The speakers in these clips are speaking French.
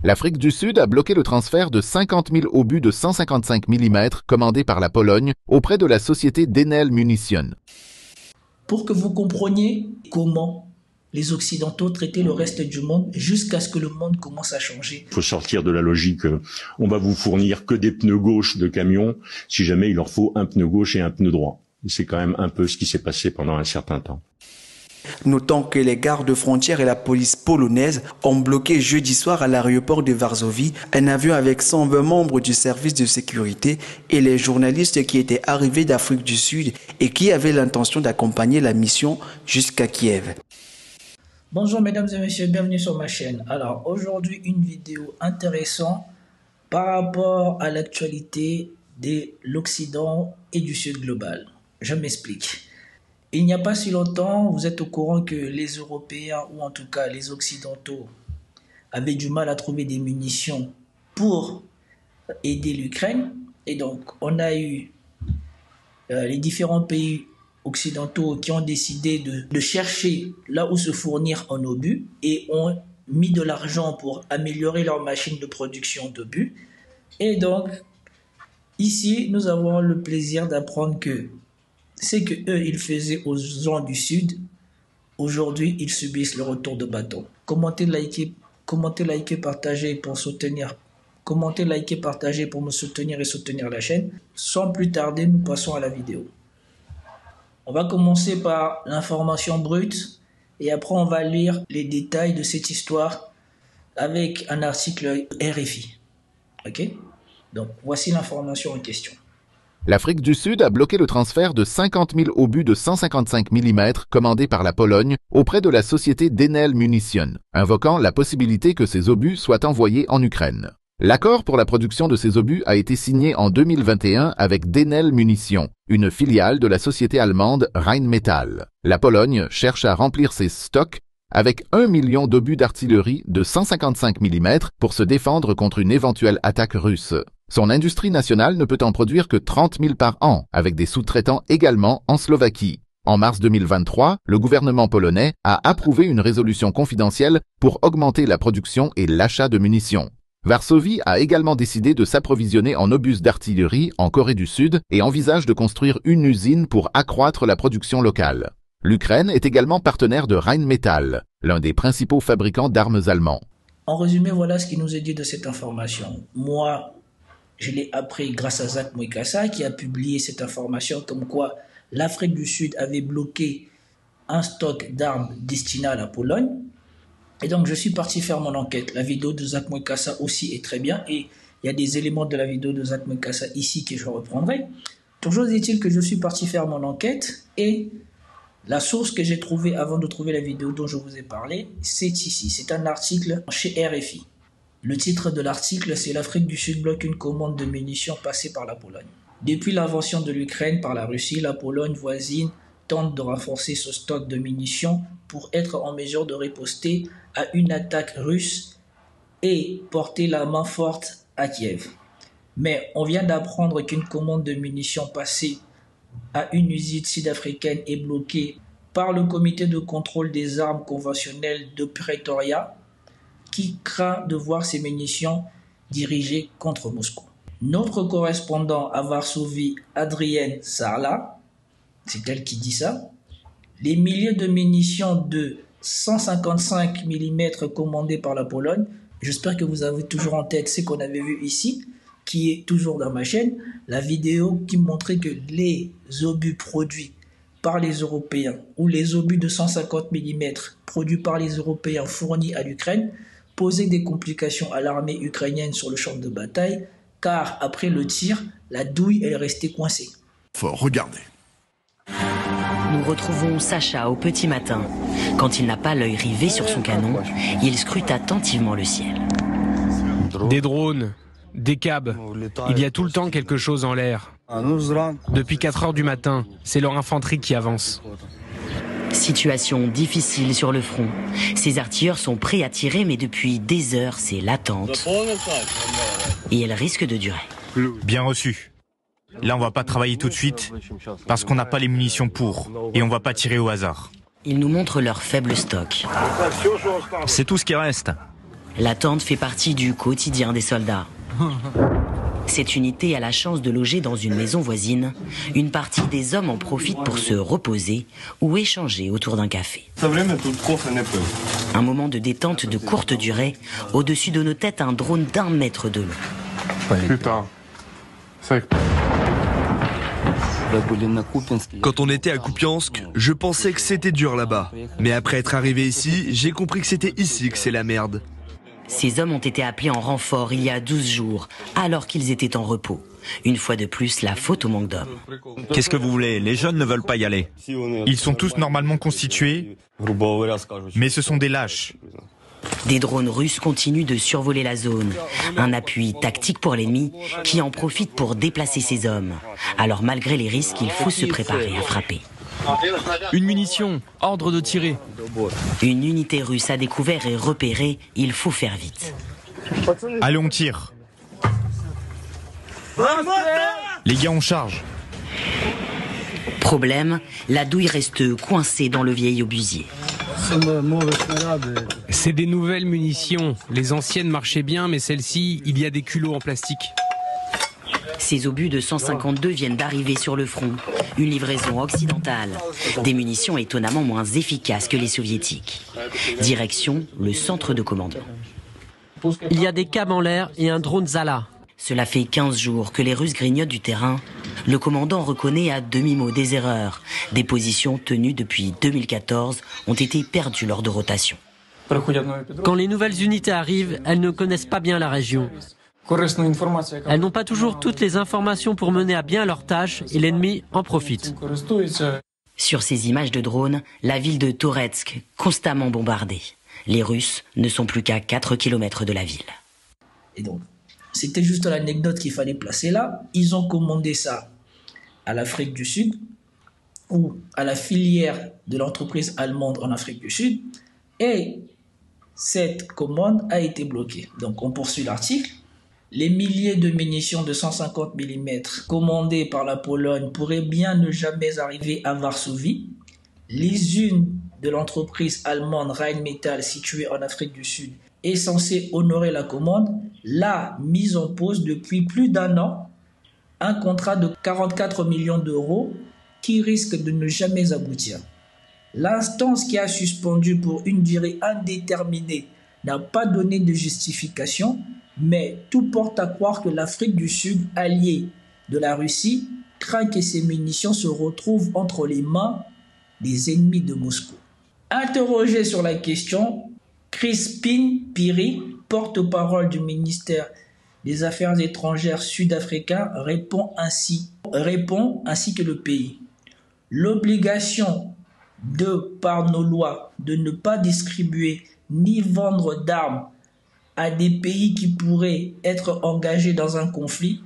L'Afrique du Sud a bloqué le transfert de 50 000 obus de 155 mm commandés par la Pologne auprès de la société Denel Munition. Pour que vous compreniez comment les Occidentaux traitaient le reste du monde jusqu'à ce que le monde commence à changer. Il faut sortir de la logique, on va vous fournir que des pneus gauche de camion, si jamais il leur faut un pneu gauche et un pneu droit. C'est quand même un peu ce qui s'est passé pendant un certain temps. Notons que les gardes-frontières et la police polonaise ont bloqué jeudi soir à l'aéroport de Varsovie un avion avec 120 membres du service de sécurité et les journalistes qui étaient arrivés d'Afrique du Sud et qui avaient l'intention d'accompagner la mission jusqu'à Kiev. Bonjour mesdames et messieurs, bienvenue sur ma chaîne. Alors aujourd'hui une vidéo intéressante par rapport à l'actualité de l'Occident et du Sud global. Je m'explique. Il n'y a pas si longtemps, vous êtes au courant que les Européens, ou en tout cas les Occidentaux, avaient du mal à trouver des munitions pour aider l'Ukraine. Et donc, on a eu les différents pays occidentaux qui ont décidé de chercher là où se fournir en obus et ont mis de l'argent pour améliorer leur machine de production d'obus. Et donc, ici, nous avons le plaisir d'apprendre que c'est que eux ils faisaient aux gens du Sud, aujourd'hui ils subissent le retour de bâton. Commentez, likez, partagez pour soutenir. Commentez, likez, partagez pour me soutenir et soutenir la chaîne. Sans plus tarder, nous passons à la vidéo. On va commencer par l'information brute et après on va lire les détails de cette histoire avec un article RFI. Ok? Donc voici l'information en question. L'Afrique du Sud a bloqué le transfert de 50 000 obus de 155 mm commandés par la Pologne auprès de la société Denel Munition, invoquant la possibilité que ces obus soient envoyés en Ukraine. L'accord pour la production de ces obus a été signé en 2021 avec Denel Munition, une filiale de la société allemande Rheinmetall. La Pologne cherche à remplir ses stocks avec 1 million d'obus d'artillerie de 155 mm pour se défendre contre une éventuelle attaque russe. Son industrie nationale ne peut en produire que 30 000 par an, avec des sous-traitants également en Slovaquie. En mars 2023, le gouvernement polonais a approuvé une résolution confidentielle pour augmenter la production et l'achat de munitions. Varsovie a également décidé de s'approvisionner en obus d'artillerie en Corée du Sud et envisage de construire une usine pour accroître la production locale. L'Ukraine est également partenaire de Rheinmetall, l'un des principaux fabricants d'armes allemands. En résumé, voilà ce qui nous est dit de cette information. Moi, je l'ai appris grâce à Zach Moikassa qui a publié cette information comme quoi l'Afrique du Sud avait bloqué un stock d'armes destiné à la Pologne. Et donc je suis parti faire mon enquête. La vidéo de Zach Moikassa aussi est très bien et il y a des éléments de la vidéo de Zach Moikassa ici que je reprendrai. Toujours est-il que je suis parti faire mon enquête et la source que j'ai trouvée avant de trouver la vidéo dont je vous ai parlé, c'est ici. C'est un article chez RFI. Le titre de l'article, c'est « L'Afrique du Sud bloque une commande de munitions passée par la Pologne ». Depuis l'invasion de l'Ukraine par la Russie, la Pologne voisine tente de renforcer ce stock de munitions pour être en mesure de riposter à une attaque russe et porter la main forte à Kiev. Mais on vient d'apprendre qu'une commande de munitions passée à une usine sud-africaine est bloquée par le comité de contrôle des armes conventionnelles de Pretoria, qui craint de voir ses munitions dirigées contre Moscou. Notre correspondant à Varsovie, Adrienne Sarla, c'est elle qui dit ça, les milliers de munitions de 155 mm commandées par la Pologne, j'espère que vous avez toujours en tête ce qu'on avait vu ici, qui est toujours dans ma chaîne, la vidéo qui montrait que les obus produits par les Européens ou les obus de 150 mm produits par les Européens fournis à l'Ukraine poser des complications à l'armée ukrainienne sur le champ de bataille, car après le tir, la douille est restée coincée. Faut regarder. Nous retrouvons Sacha au petit matin. Quand il n'a pas l'œil rivé sur son canon, il scrute attentivement le ciel. Des drones, des cabs, il y a tout le temps quelque chose en l'air. Depuis 4 heures du matin, c'est leur infanterie qui avance. Situation difficile sur le front. Ces artilleurs sont prêts à tirer, mais depuis des heures, c'est l'attente. Et elle risque de durer. Bien reçu. Là, on va pas travailler tout de suite, parce qu'on n'a pas les munitions pour, et on va pas tirer au hasard. Ils nous montrent leur faible stock. C'est tout ce qui reste. L'attente fait partie du quotidien des soldats. Cette unité a la chance de loger dans une maison voisine. Une partie des hommes en profitent pour se reposer ou échanger autour d'un café. Un moment de détente de courte durée. Au-dessus de nos têtes, un drone d'1 mètre de long. Putain. Quand on était à Kupiansk, je pensais que c'était dur là-bas. Mais après être arrivé ici, j'ai compris que c'était ici que c'est la merde. Ces hommes ont été appelés en renfort il y a 12 jours, alors qu'ils étaient en repos. Une fois de plus, la faute au manque d'hommes. Qu'est-ce que vous voulez? Les jeunes ne veulent pas y aller. Ils sont tous normalement constitués, mais ce sont des lâches. Des drones russes continuent de survoler la zone. Un appui tactique pour l'ennemi qui en profite pour déplacer ses hommes. Alors malgré les risques, il faut se préparer à frapper. Une munition, ordre de tirer. Une unité russe a découvert et repéré, il faut faire vite. Allez, on tire. Les gars, on charge. Problème, la douille reste coincée dans le vieil obusier. C'est des nouvelles munitions. Les anciennes marchaient bien, mais celles-ci, il y a des culots en plastique. Ces obus de 152 viennent d'arriver sur le front. Une livraison occidentale. Des munitions étonnamment moins efficaces que les soviétiques. Direction, le centre de commandement. Il y a des câbles en l'air et un drone Zala. Cela fait 15 jours que les Russes grignotent du terrain. Le commandant reconnaît à demi-mot des erreurs. Des positions tenues depuis 2014 ont été perdues lors de rotation. Quand les nouvelles unités arrivent, elles ne connaissent pas bien la région. Elles n'ont pas toujours toutes les informations pour mener à bien leurs tâches et l'ennemi en profite. Sur ces images de drones, la ville de Toretsk, constamment bombardée. Les Russes ne sont plus qu'à 4 km de la ville. Et donc, c'était juste l'anecdote qu'il fallait placer là. Ils ont commandé ça à l'Afrique du Sud ou à la filière de l'entreprise allemande en Afrique du Sud. Et cette commande a été bloquée. Donc, on poursuit l'article. Les milliers de munitions de 150 mm commandées par la Pologne pourraient bien ne jamais arriver à Varsovie. L'usine de l'entreprise allemande Rheinmetall située en Afrique du Sud est censée honorer la commande, l'a mise en pause depuis plus d'1 an, un contrat de 44 millions d'euros qui risque de ne jamais aboutir. L'instance qui a suspendu pour une durée indéterminée n'a pas donné de justification, mais tout porte à croire que l'Afrique du Sud, alliée de la Russie, craint que ces munitions se retrouvent entre les mains des ennemis de Moscou. Interrogé sur la question, Crispin Piri, porte-parole du ministère des Affaires étrangères sud-africain, répond ainsi que le pays. L'obligation par nos lois de ne pas distribuer ni vendre d'armes à des pays qui pourraient être engagés dans un conflit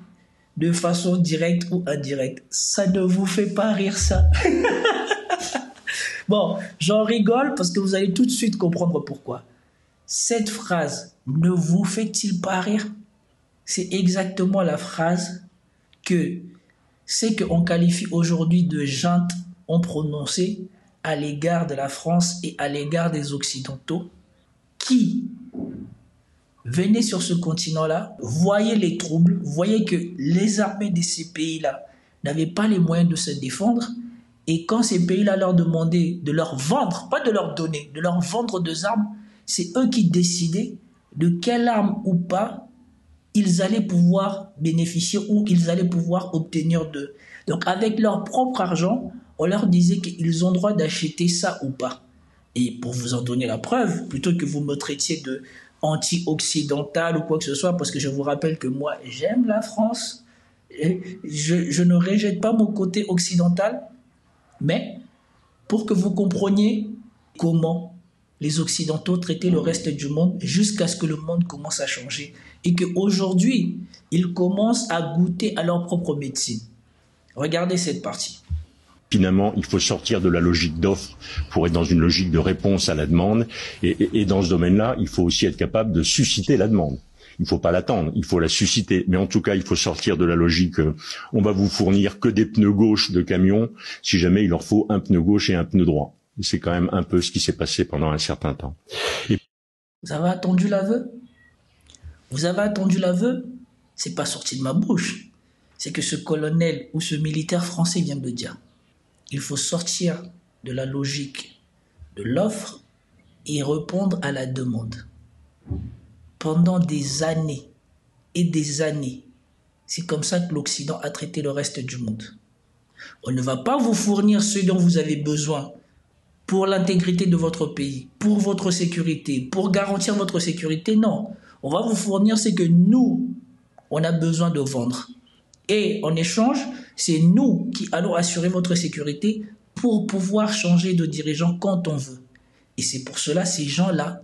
de façon directe ou indirecte. Ça ne vous fait pas rire, ça? Bon, j'en rigole parce que vous allez tout de suite comprendre pourquoi. Cette phrase ne vous fait-il pas rire? C'est exactement la phrase que ceux qu'on qualifie aujourd'hui de junte ont prononcée à l'égard de la France et à l'égard des Occidentaux qui venaient sur ce continent-là, voyaient les troubles, voyaient que les armées de ces pays-là n'avaient pas les moyens de se défendre, et quand ces pays-là leur demandaient de leur vendre, pas de leur donner, de leur vendre des armes, c'est eux qui décidaient de quelle arme ou pas ils allaient pouvoir bénéficier ou ils allaient pouvoir obtenir d'eux. Donc avec leur propre argent, on leur disait qu'ils ont droit d'acheter ça ou pas. Et pour vous en donner la preuve, plutôt que vous me traitiez de anti-occidental ou quoi que ce soit, parce que je vous rappelle que moi, j'aime la France, je ne rejette pas mon côté occidental, mais pour que vous compreniez comment les Occidentaux traitaient le reste du monde jusqu'à ce que le monde commence à changer et qu'aujourd'hui, ils commencent à goûter à leur propre médecine. Regardez cette partie. Finalement, il faut sortir de la logique d'offre pour être dans une logique de réponse à la demande. Et dans ce domaine-là, il faut aussi être capable de susciter la demande. Il ne faut pas l'attendre, il faut la susciter. Mais en tout cas, il faut sortir de la logique on va vous fournir que des pneus gauche de camion si jamais il leur faut un pneu gauche et un pneu droit. C'est quand même un peu ce qui s'est passé pendant un certain temps. Vous avez attendu l'aveu ? Vous avez attendu l'aveu? C'est pas sorti de ma bouche. C'est que ce colonel ou ce militaire français vient de dire. Il faut sortir de la logique de l'offre et répondre à la demande. Pendant des années et des années, c'est comme ça que l'Occident a traité le reste du monde. On ne va pas vous fournir ce dont vous avez besoin pour l'intégrité de votre pays, pour votre sécurité, pour garantir votre sécurité. Non, on va vous fournir ce que nous, on a besoin de vendre. Et en échange, c'est nous qui allons assurer votre sécurité pour pouvoir changer de dirigeant quand on veut. Et c'est pour cela que ces gens-là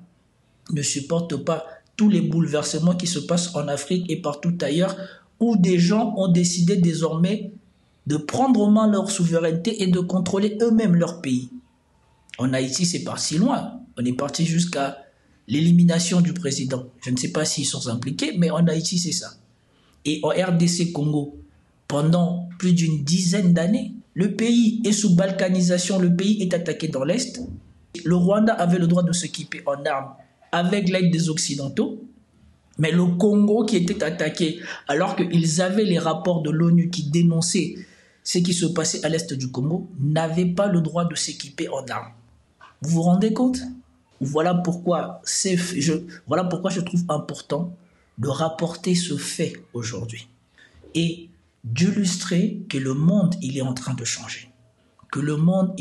ne supportent pas tous les bouleversements qui se passent en Afrique et partout ailleurs, où des gens ont décidé désormais de prendre en main leur souveraineté et de contrôler eux-mêmes leur pays. En Haïti, c'est parti loin. On est parti jusqu'à l'élimination du président. Je ne sais pas s'ils sont impliqués, mais en Haïti, c'est ça. Et en RDC Congo, pendant plus d'une dizaine d'années, le pays est sous balkanisation, le pays est attaqué dans l'Est. Le Rwanda avait le droit de s'équiper en armes avec l'aide des Occidentaux, mais le Congo qui était attaqué, alors qu'ils avaient les rapports de l'ONU qui dénonçaient ce qui se passait à l'Est du Congo, n'avait pas le droit de s'équiper en armes. Vous vous rendez compte? Voilà pourquoi je trouve important de rapporter ce fait aujourd'hui et d'illustrer que le monde, il est en train de changer. Que le monde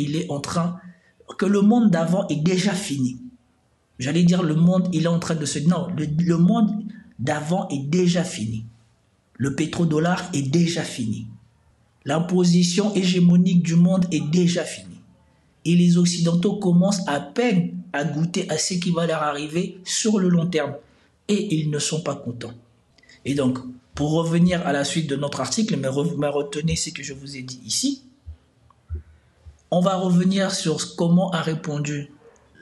d'avant est déjà fini. J'allais dire le monde, il est en train de se... Non, le monde d'avant est déjà fini. Le pétrodollar est déjà fini. L'imposition hégémonique du monde est déjà finie. Et les Occidentaux commencent à peine à goûter à ce qui va leur arriver sur le long terme. Et ils ne sont pas contents. Et donc, pour revenir à la suite de notre article, mais retenez ce que je vous ai dit ici, on va revenir sur comment a répondu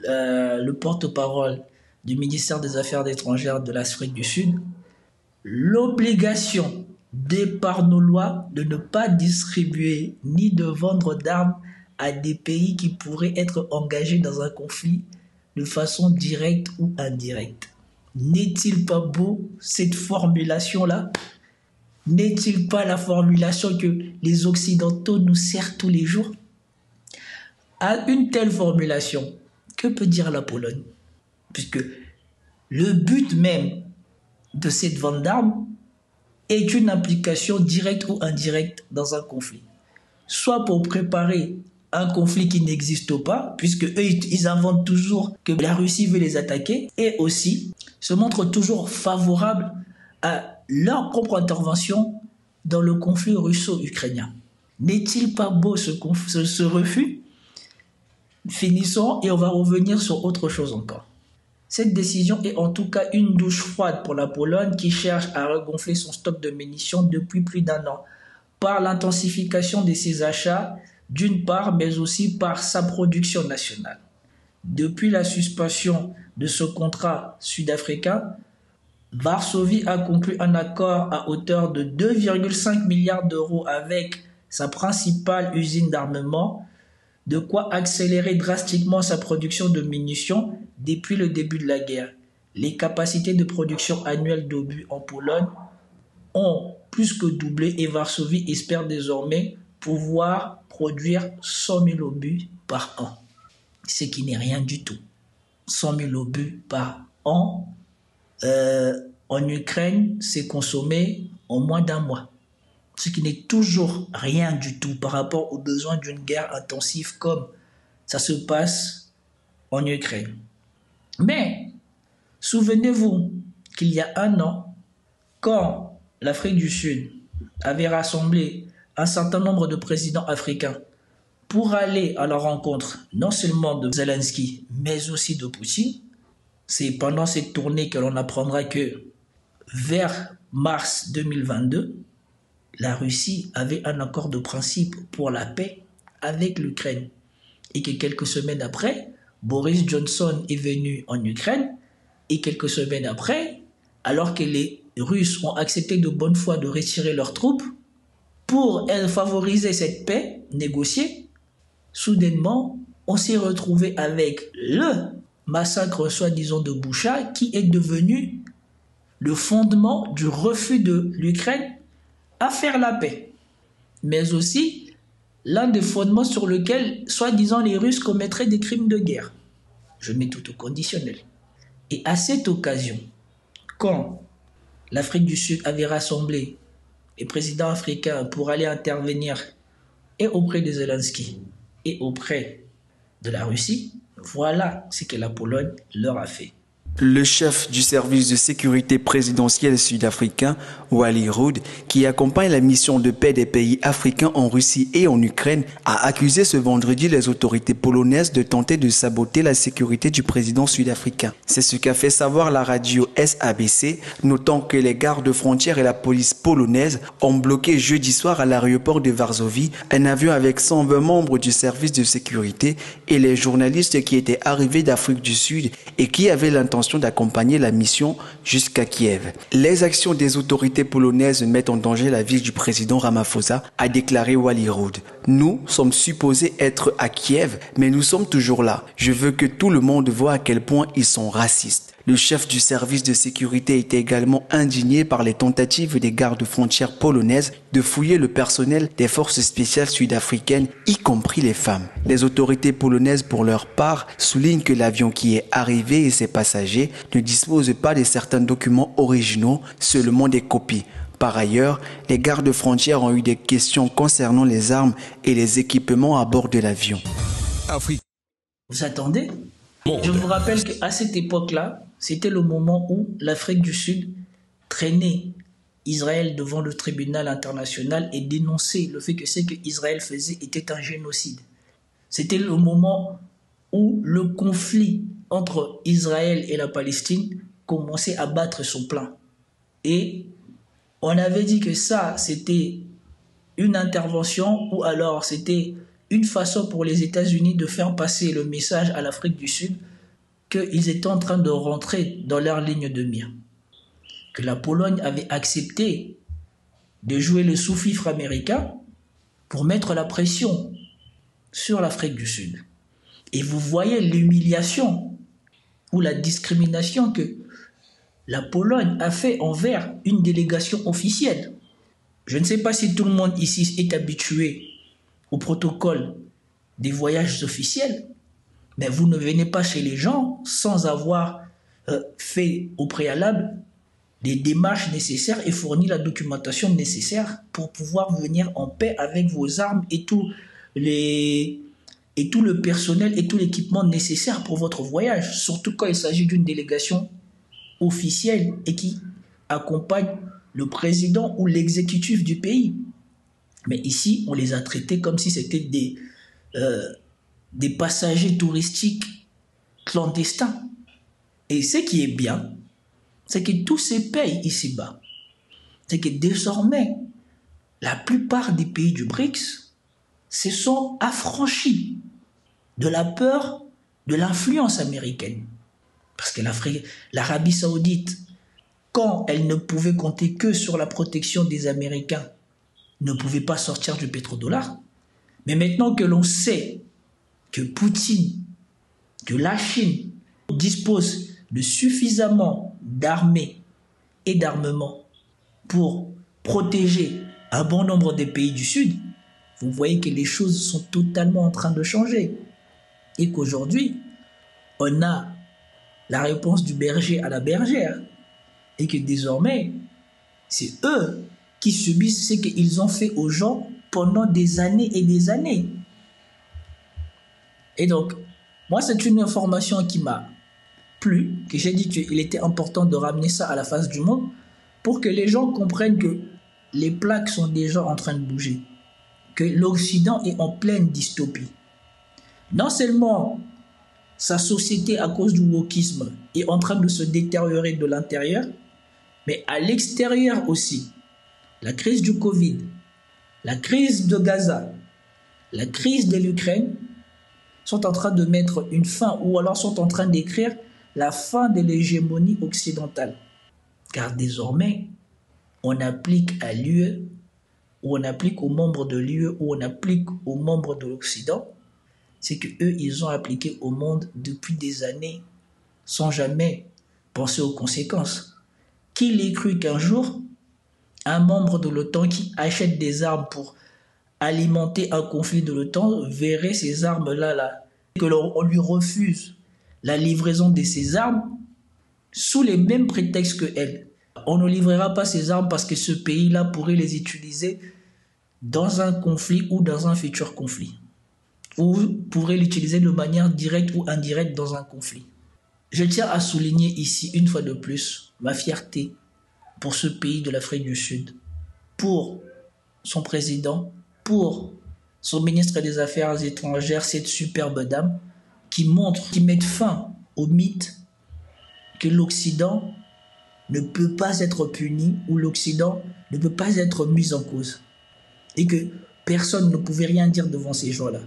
le porte-parole du ministère des Affaires étrangères de l'Afrique du Sud. L'obligation par nos lois de ne pas distribuer ni de vendre d'armes à des pays qui pourraient être engagés dans un conflit de façon directe ou indirecte. N'est-il pas beau cette formulation-là? N'est-il pas la formulation que les Occidentaux nous servent tous les jours? À une telle formulation, que peut dire la Pologne? Puisque le but même de cette vente d'armes est une implication directe ou indirecte dans un conflit. Soit pour préparer un conflit qui n'existe pas, puisque eux, ils inventent toujours que la Russie veut les attaquer, et aussi se montrent toujours favorables à leur propre intervention dans le conflit russo-ukrainien. N'est-il pas beau ce refus? Finissons et on va revenir sur autre chose encore. Cette décision est en tout cas une douche froide pour la Pologne qui cherche à regonfler son stock de munitions depuis plus d'1 an par l'intensification de ses achats d'une part, mais aussi par sa production nationale. Depuis la suspension de ce contrat sud-africain, Varsovie a conclu un accord à hauteur de 2,5 milliards d'euros avec sa principale usine d'armement, de quoi accélérer drastiquement sa production de munitions depuis le début de la guerre. Les capacités de production annuelles d'obus en Pologne ont plus que doublé et Varsovie espère désormais pouvoir produire 100 000 obus par an, ce qui n'est rien du tout. 100 000 obus par an, en Ukraine, c'est consommé en moins d'1 mois, ce qui n'est toujours rien du tout par rapport aux besoins d'une guerre intensive comme ça se passe en Ukraine. Mais, souvenez-vous qu'il y a 1 an, quand l'Afrique du Sud avait rassemblé un certain nombre de présidents africains pour aller à la rencontre non seulement de Zelensky, mais aussi de Poutine, c'est pendant cette tournée que l'on apprendra que vers mars 2022, la Russie avait un accord de principe pour la paix avec l'Ukraine. Et que quelques semaines après, Boris Johnson est venu en Ukraine. Et quelques semaines après, alors que les Russes ont accepté de bonne foi de retirer leurs troupes, pour favoriser cette paix négociée, soudainement, on s'est retrouvé avec le massacre soi-disant de Boucha qui est devenu le fondement du refus de l'Ukraine à faire la paix, mais aussi l'un des fondements sur lequel, soi-disant, les Russes commettraient des crimes de guerre. Je mets tout au conditionnel. Et à cette occasion, quand l'Afrique du Sud avait rassemblé les présidents africains pour aller intervenir et auprès de Zelensky et auprès de la Russie, voilà ce que la Pologne leur a fait. Le chef du service de sécurité présidentiel sud-africain, Wally Rood, qui accompagne la mission de paix des pays africains en Russie et en Ukraine, a accusé ce vendredi les autorités polonaises de tenter de saboter la sécurité du président sud-africain. C'est ce qu'a fait savoir la radio SABC, notant que les gardes frontières et la police polonaise ont bloqué jeudi soir à l'aéroport de Varsovie un avion avec 120 membres du service de sécurité et les journalistes qui étaient arrivés d'Afrique du Sud et qui avaient l'intention d'accompagner la mission jusqu'à Kiev. Les actions des autorités polonaises mettent en danger la vie du président Ramaphosa, a déclaré Wally Rood. Nous sommes supposés être à Kiev, mais nous sommes toujours là. Je veux que tout le monde voit à quel point ils sont racistes. Le chef du service de sécurité était également indigné par les tentatives des gardes frontières polonaises de fouiller le personnel des forces spéciales sud-africaines, y compris les femmes. Les autorités polonaises, pour leur part, soulignent que l'avion qui est arrivé et ses passagers ne disposent pas de certains documents originaux, seulement des copies. Par ailleurs, les gardes frontières ont eu des questions concernant les armes et les équipements à bord de l'avion. Vous attendez ? Je vous rappelle qu'à cette époque-là, c'était le moment où l'Afrique du Sud traînait Israël devant le tribunal international et dénonçait le fait que ce qu'Israël faisait était un génocide. C'était le moment où le conflit entre Israël et la Palestine commençait à battre son plein. Et on avait dit que ça, c'était une intervention ou alors c'était une façon pour les États-Unis de faire passer le message à l'Afrique du Sud qu'ils étaient en train de rentrer dans leur ligne de mire. Que la Pologne avait accepté de jouer le sous-fifre américain pour mettre la pression sur l'Afrique du Sud. Et vous voyez l'humiliation ou la discrimination que la Pologne a fait envers une délégation officielle. Je ne sais pas si tout le monde ici est habitué au protocole des voyages officiels, mais vous ne venez pas chez les gens sans avoir fait au préalable les démarches nécessaires et fourni la documentation nécessaire pour pouvoir venir en paix avec vos armes et tout le personnel et tout l'équipement nécessaire pour votre voyage, surtout quand il s'agit d'une délégation officielle et qui accompagne le président ou l'exécutif du pays. Mais ici, on les a traités comme si c'était des passagers touristiques clandestins. Et ce qui est bien, c'est que tous ces pays ici-bas, c'est que désormais, la plupart des pays du BRICS se sont affranchis de la peur de l'influence américaine. Parce que l'Arabie Saoudite, quand elle ne pouvait compter que sur la protection des Américains, ne pouvait pas sortir du pétrodollar. Mais maintenant que l'on sait que Poutine, que la Chine dispose de suffisamment d'armées et d'armements pour protéger un bon nombre des pays du Sud, vous voyez que les choses sont totalement en train de changer. Et qu'aujourd'hui, on a la réponse du berger à la bergère. Et que désormais, c'est eux qui subissent ce qu'ils ont fait aux gens pendant des années et des années. Et donc, moi, c'est une information qui m'a plu, que j'ai dit qu'il était important de ramener ça à la face du monde pour que les gens comprennent que les plaques sont déjà en train de bouger, que l'Occident est en pleine dystopie. Non seulement sa société, à cause du wokisme, est en train de se détériorer de l'intérieur, mais à l'extérieur aussi. La crise du Covid, la crise de Gaza, la crise de l'Ukraine sont en train de mettre une fin, ou alors sont en train d'écrire la fin de l'hégémonie occidentale. Car désormais, on applique à l'UE, ou on applique aux membres de l'UE, ou on applique aux membres de l'Occident, c'est qu'eux, ils ont appliqué au monde depuis des années, sans jamais penser aux conséquences. Qu'il ait cru qu'un jour, un membre de l'OTAN qui achète des armes pour alimenter un conflit de l'OTAN verrait ces armes-là, que l'on lui refuse la livraison de ces armes sous les mêmes prétextes que elle. On ne livrera pas ces armes parce que ce pays-là pourrait les utiliser dans un conflit ou dans un futur conflit. Ou pourrait l'utiliser de manière directe ou indirecte dans un conflit. Je tiens à souligner ici, une fois de plus, ma fierté pour ce pays de l'Afrique du Sud, pour son président, pour son ministre des Affaires étrangères, cette superbe dame, qui met fin au mythe que l'Occident ne peut pas être puni ou l'Occident ne peut pas être mis en cause. Et que personne ne pouvait rien dire devant ces gens-là.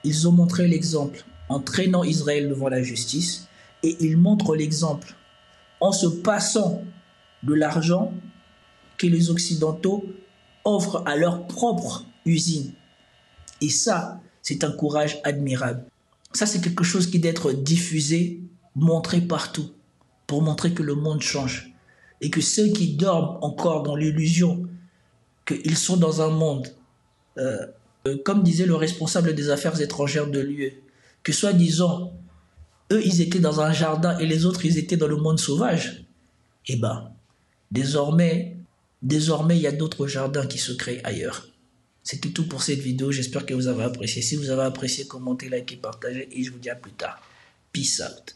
Ils ont montré l'exemple en traînant Israël devant la justice et ils montrent l'exemple en se passant de l'argent que les Occidentaux offrent à leur propre usine. Et ça, c'est un courage admirable. Ça, c'est quelque chose qui doit être diffusé, montré partout, pour montrer que le monde change. Et que ceux qui dorment encore dans l'illusion qu'ils sont dans un monde, comme disait le responsable des affaires étrangères de l'UE, que soi-disant, eux, ils étaient dans un jardin et les autres, ils étaient dans le monde sauvage. Eh bien, désormais, il y a d'autres jardins qui se créent ailleurs. C'était tout pour cette vidéo. J'espère que vous avez apprécié. Si vous avez apprécié, commentez, likez, partagez et je vous dis à plus tard. Peace out.